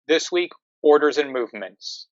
This week, orders and movements.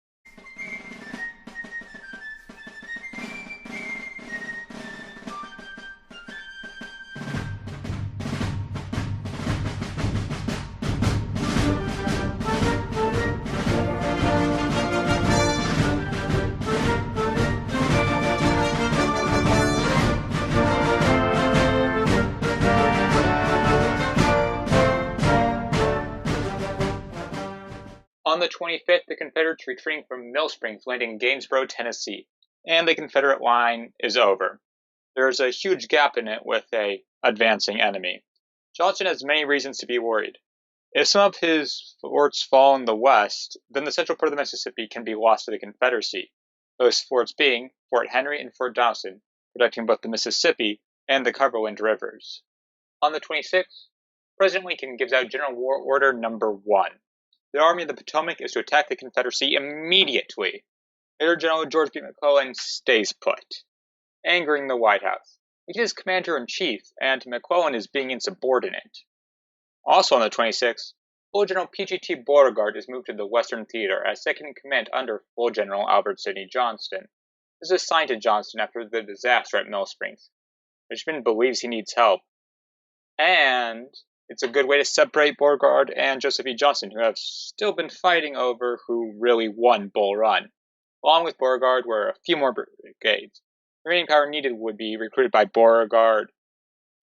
On the 25th, the Confederates retreating from Mill Springs landed in Gainesboro, Tennessee, and the Confederate line is over. There's a huge gap in it with an advancing enemy. Johnston has many reasons to be worried. If some of his forts fall in the west, then the central part of the Mississippi can be lost to the Confederacy, those forts being Fort Henry and Fort Donelson, protecting both the Mississippi and the Cumberland rivers. On the 26th, President Lincoln gives out General War Order Number 1. The Army of the Potomac is to attack the Confederacy immediately. Major General George B. McClellan stays put, angering the White House. He is commander-in-chief, and McClellan is being insubordinate. Also on the 26th, Full General P.G.T. Beauregard is moved to the Western Theater as second-in-command under Full General Albert Sidney Johnston. This is assigned to Johnston after the disaster at Mill Springs. Richmond believes he needs help, and it's a good way to separate Beauregard and Joseph E. Johnston, who have still been fighting over who really won Bull Run. Along with Beauregard were a few more brigades. The remaining power needed would be recruited by Beauregard.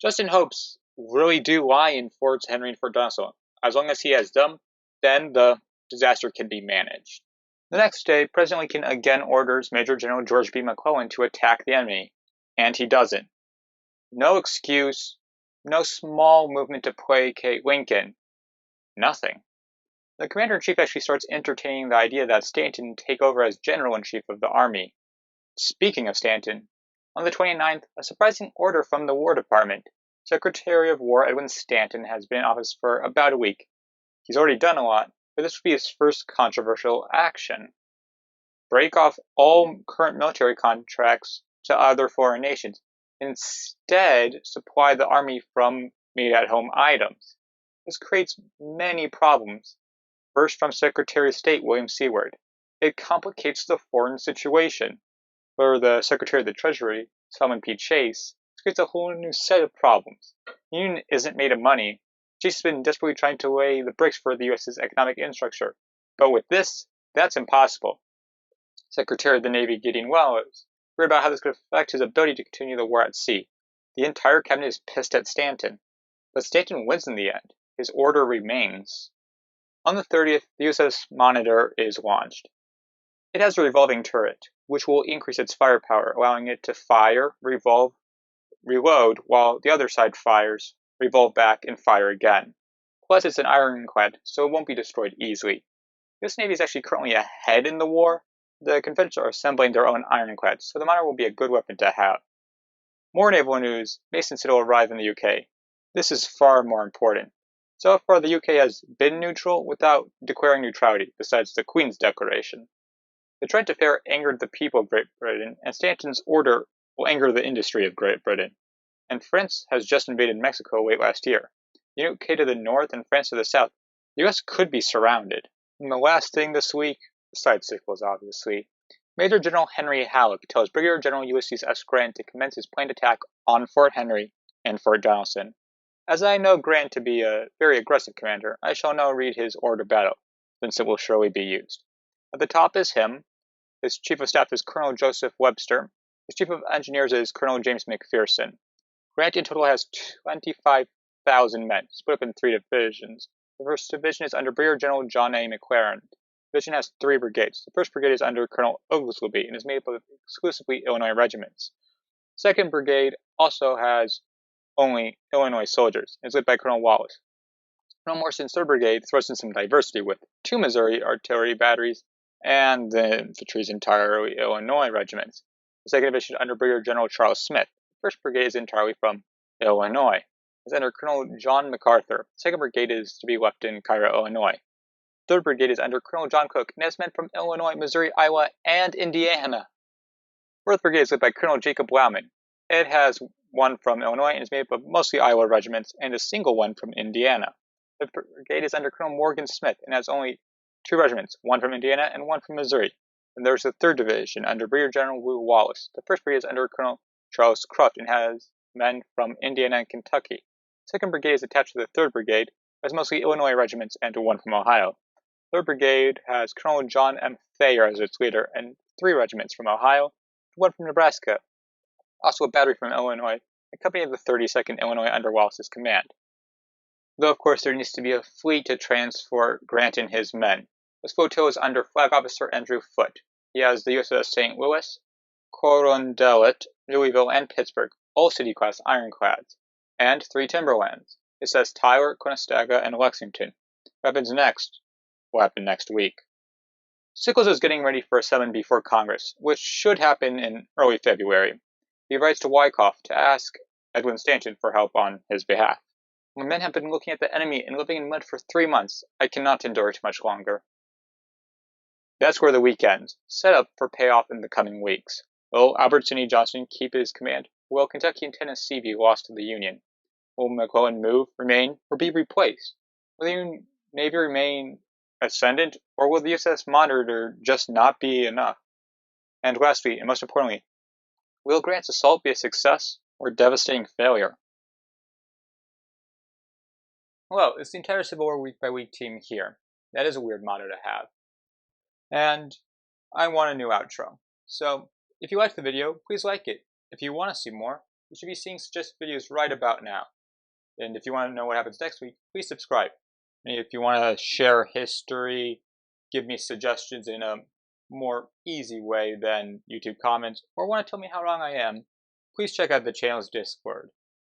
Johnston's hopes really do lie in Forts Henry and Fort Donelson. As long as he has them, then the disaster can be managed. The next day, President Lincoln again orders Major General George B. McClellan to attack the enemy, and he doesn't. No excuse, no small movement to placate Lincoln. Nothing. The commander-in-chief actually starts entertaining the idea that Stanton take over as general-in-chief of the army. Speaking of Stanton, on the 29th, a surprising order from the War Department. Secretary of War Edwin Stanton has been in office for about a week. He's already done a lot, but this would be his first controversial action. Break off all current military contracts to other foreign nations. Instead, supply the army from made-at-home items. This creates many problems. First, from Secretary of State William Seward. It complicates the foreign situation. For the Secretary of the Treasury, Salmon P. Chase, this creates a whole new set of problems. The Union isn't made of money. Chase has been desperately trying to lay the bricks for the U.S.'s economic infrastructure. But with this, that's impossible. Secretary of the Navy Gideon was worried about how this could affect his ability to continue the war at sea. The entire cabinet is pissed at Stanton. But Stanton wins in the end. His order remains. On the 30th, the USS Monitor is launched. It has a revolving turret, which will increase its firepower, allowing it to fire, revolve, reload, while the other side fires, revolve back, and fire again. Plus, it's an ironclad, so it won't be destroyed easily. The US Navy is actually currently ahead in the war. The Confederates are assembling their own ironclads, so the Monitor will be a good weapon to have. More naval news. Mason City will arrive in the UK. This is far more important. So far, the UK has been neutral without declaring neutrality, besides the Queen's Declaration. The Trent affair angered the people of Great Britain, and Stanton's order will anger the industry of Great Britain. And France has just invaded Mexico late last year. The UK to the north and France to the south. The US could be surrounded. And the last thing this week, besides sequels obviously, Major General Henry Halleck tells Brigadier General Ulysses S. Grant to commence his planned attack on Fort Henry and Fort Donelson. As I know Grant to be a very aggressive commander, I shall now read his order of battle, since it will surely be used. At the top is him. His Chief of Staff is Colonel Joseph Webster. His Chief of Engineers is Colonel James McPherson. Grant in total has 25,000 men, split up in 3 divisions. The first division is under Brigadier General John A. McClellan. The division has 3 brigades. The first brigade is under Colonel Oglesby and is made up of exclusively Illinois regiments. The second brigade also has only Illinois soldiers. It's led by Colonel Wallace. Colonel Morrison's 3rd Brigade throws in some diversity with 2 Missouri artillery batteries and the infantry's entirely Illinois regiments. The 2nd Division under Brigadier General Charles Smith. The 1st Brigade is entirely from Illinois. It's under Colonel John MacArthur. The 2nd Brigade is to be left in Cairo, Illinois. The 3rd Brigade is under Colonel John Cook and has men from Illinois, Missouri, Iowa, and Indiana. The 4th Brigade is led by Colonel Jacob Lauman. It has 1 from Illinois and is made up of mostly Iowa regiments and a single one from Indiana. The 5th Brigade is under Colonel Morgan Smith and has only 2 regiments, 1 from Indiana and 1 from Missouri. Then there's the 3rd Division under Brigadier General Lew Wallace. The 1st Brigade is under Colonel Charles Cruft and has men from Indiana and Kentucky. The 2nd Brigade is attached to the 3rd Brigade, has mostly Illinois regiments and 1 from Ohio. The 3rd Brigade has Colonel John M. Thayer as its leader and 3 regiments from Ohio, 1 from Nebraska, also a battery from Illinois, a company of the 32nd Illinois under Wallace's command. Though, of course, there needs to be a fleet to transport Grant and his men. This flotilla is under Flag Officer Andrew Foote. He has the USS St. Louis, Carondelet, Louisville, and Pittsburgh, all city-class ironclads, and 3 timberlands. It says Tyler, Conestoga, and Lexington. What happens next will happen next week. Sickles is getting ready for a summon before Congress, which should happen in early February. He writes to Wyckoff to ask Edwin Stanton for help on his behalf. My men have been looking at the enemy and living in mud for 3 months. I cannot endure it much longer. That's where the week ends, set up for payoff in the coming weeks. Will Albert Sidney Johnston keep his command? Will Kentucky and Tennessee be lost to the Union? Will McClellan move, remain, or be replaced? Will the Navy remain ascendant, or will the USS Monitor just not be enough? And lastly, and most importantly, will Grant's assault be a success or devastating failure? Hello, it's the entire Civil War week by week team here. That is a weird motto to have. And I want a new outro. So, if you liked the video, please like it. If you want to see more, you should be seeing suggested videos right about now. And if you want to know what happens next week, please subscribe. And if you want to share history, give me suggestions in a more easy way than YouTube comments, or want to tell me how wrong I am, please check out the channel's Discord.